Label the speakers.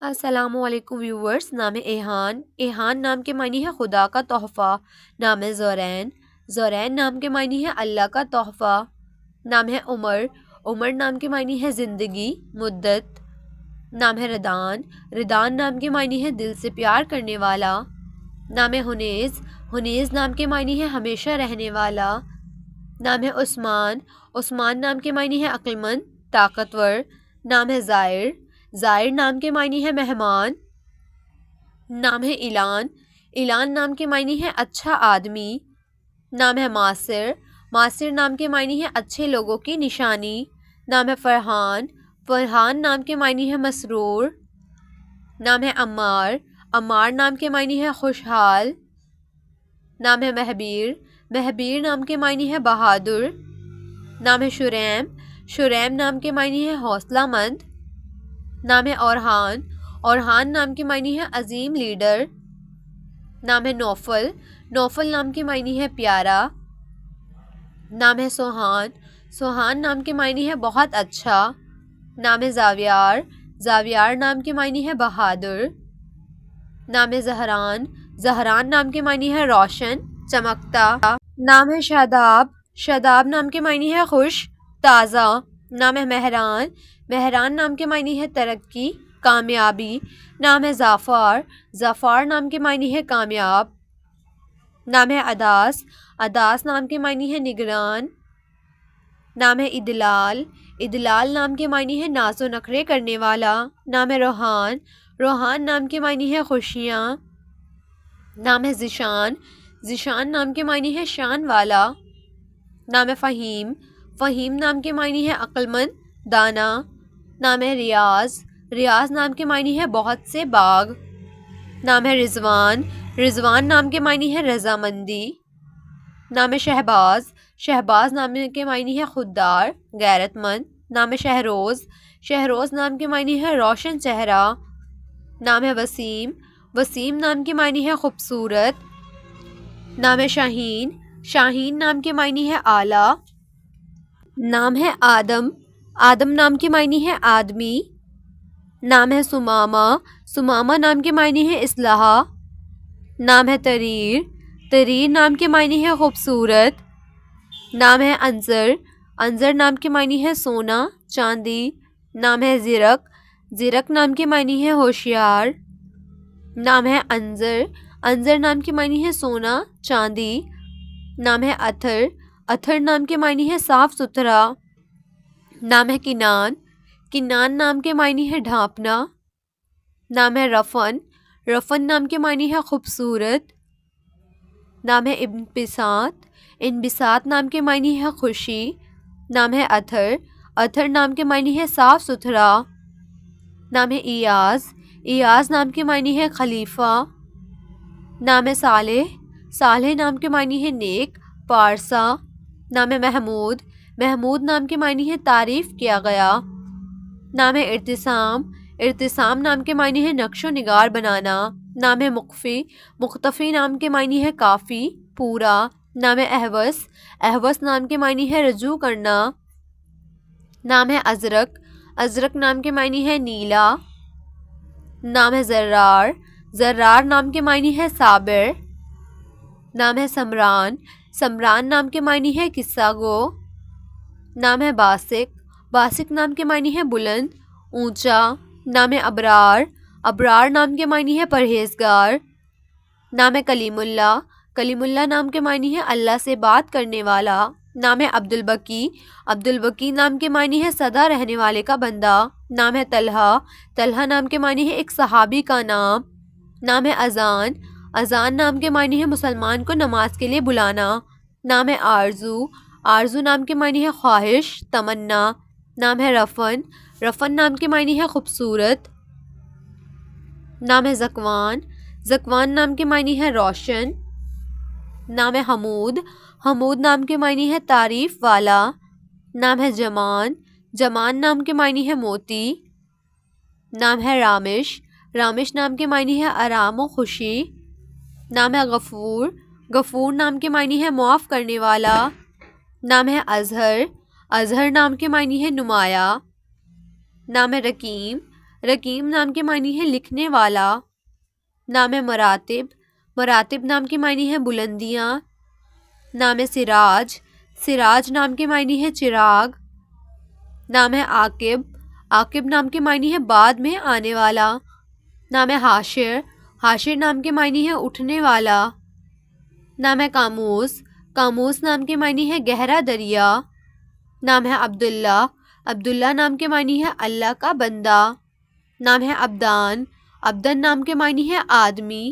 Speaker 1: السلام علیکم ویورز۔ نام ایہان، ایہان نام کے معنی ہے خدا کا تحفہ۔ نام ہے زورین، زورین نام کے معنی ہے اللہ کا تحفہ۔ نام ہے عمر، عمر نام کے معنی ہے زندگی، مدت۔ نام ہے ردان، ردان نام کے معنی ہے دل سے پیار کرنے والا۔ نام ہے حنیز، حنیز نام کے معنی ہے ہمیشہ رہنے والا۔ نام ہے عثمان، عثمان نام کے معنی ہے عقلمند، طاقتور۔ نام ہے زائر، زائر نام کے معنی ہے مہمان۔ نام ہے اعلان، اعلان نام کے معنی ہے اچھا آدمی۔ نام ہے معاصر، معاصر نام کے معنی ہے اچھے لوگوں کی نشانی۔ نام ہے فرحان، فرحان نام کے معنی ہے مسرور۔ نام ہے عمار، عمار نام کے معنی ہے خوشحال۔ نام ہے مہبیر، مہبیر نام کے معنی ہے بہادر۔ نام ہے شریم، شریم نام کے معنی ہے حوصلہ مند۔ نام ہے اورحان، اورحان نام کے معنی ہے عظیم لیڈر۔ نام ہے نوفل، نوفل نام کے معنی ہے پیارا۔ نام ہے سوہان، سوہان نام کے معنی ہے بہت اچھا۔ نام ہے زاویار، زاویار نام کے معنی ہے بہادر۔ نام ہے زہران، زہران نام کے معنی ہے روشن، چمکتا۔ نام ہے شاداب، شاداب نام کے معنی ہے خوش، تازہ۔ نام ہے مہران، مہران نام کے معنی ہے ترقی، کامیابی۔ نام ہے زعفار، زعفار نام کے معنی ہے کامیاب۔ نام ہے اداس، اداس نام کے معنی ہے نگران۔ نام ہے ادلال، ادلال نام کے معنی ہے ناز و نخرے کرنے والا۔ نام ہے روحان، روحان نام کے معنی ہے خوشیاں۔ نام ہے ذیشان، ذیشان نام کے معنی ہے شان والا۔ نام ہے فہیم، فہیم نام کے معنی ہے عقلمند، دانا۔ نام ہے ریاض، ریاض نام کے معنی ہے بہت سے باغ۔ نام ہے رضوان، رضوان نام کے معنی ہے رضامندی۔ نام ہے شہباز، شہباز نام کے معنی ہے خوددار، غیرت مند۔ نام ہے شہروز، شہروز نام کے معنی ہے روشن چہرہ۔ نام ہے وسیم، وسیم نام کے معنی ہے خوبصورت۔ نام ہے شاہین، شاہین نام کے معنی ہے اعلیٰ۔ نام ہے آدم، آدم نام کے معنی ہے آدمی۔ نام ہے سمامہ، سمامہ نام کے معنی ہے اسلحہ۔ نام ہے تریر، تریر نام کے معنی ہے خوبصورت۔ نام ہے انظر، انظر نام کے معنی ہے سونا، چاندی۔ نام ہے زرق، زرق نام کے معنی ہے ہوشیار۔ نام ہے انظر، انظر نام کے معنی ہے سونا، چاندی۔ نام ہے اتھر، اتھر نام کے معنی ہے صاف ستھرا۔ نام ہے کنان، کنان نام کے معنی ہے ڈھانپنا۔ نام ہے رفن، رفن نام کے معنی ہے خوبصورت۔ نام ہے انبساط، انبساط نام کے معنی ہے خوشی۔ نام ہے اتھر، اتھر نام کے معنی ہے صاف ستھرا۔ نام ہے ایاز، ایاز نام کے معنی ہے خلیفہ۔ نام ہے صالح، صالح نام کے معنی ہے نیک، پارسا۔ نام ہے محمود، محمود نام کے معنی ہے تعریف کیا گیا۔ نام ہے ارتسام، ارتسام نام کے معنی ہے نقش و نگار بنانا۔ نام ہے مخفی، مختفی نام کے معنی ہے کافی، پورا۔ نام ہے احوس، احوس نام کے معنی ہے رجوع کرنا۔ نام ہے ازرق، ازرق نام کے معنی ہے نیلا۔ نام ہے زرار، زرار نام کے معنی ہے صابر۔ نام ہے سمران، سمران نام کے معنی ہے قصہ گو۔ نام ہے باسق، باسق نام کے معنی ہے بلند، اونچا۔ نام ہے ابرار، ابرار نام کے معنی ہے پرہیزگار۔ نام ہے کلیم اللہ، کلیم اللہ نام کے معنی ہے اللہ سے بات کرنے والا۔ نام ہے عبد البقی، عبد البقی نام کے معنی ہے سدا رہنے والے کا بندہ۔ نام ہے طلحہ، طلحہ نام کے معنی ہے ایک صحابی کا نام۔ نام ہے اذان، اذان نام کے معنی ہے مسلمان کو نماز کے لیے بلانا۔ نام ہے آرزو، آرزو نام کے معنی ہے خواہش، تمنا۔ نام ہے رفن، رفن نام کے معنی ہے خوبصورت۔ نام ہے زکوان، زکوان نام کے معنی ہے روشن۔ نام ہے حمود، حمود نام کے معنی ہے تعریف والا۔ نام ہے جمان، جمان نام کے معنی ہے موتی۔ نام ہے رامش، رامش نام کے معنی ہے آرام و خوشی۔ نام ہے غفور، غفور نام کے معنی ہے معاف کرنے والا۔ نام ہے اظہر، اظہر نام کے معنی ہے نمایاں۔ نام ہے رقیم، رقیم نام کے معنی ہے لکھنے والا. نام ہے مراتب. مراتب نام کے معنی ہے بلندیاں. نام ہے سراج. سراج نام کے معنی ہے چراغ. نام ہے عاقب. عاقب نام کے معنی ہے بعد میں آنے والا. نام ہے حاشر. حاشر نام کے معنی ہے اٹھنے والا. نام ہے قاموس. قاموس نام کے معنی ہے گہرا دریا. نام ہے عبداللہ. عبداللہ نام کے معنی ہے اللہ کا بندہ. نام ہے عبدان. عبدن نام کے معنی ہے آدمی.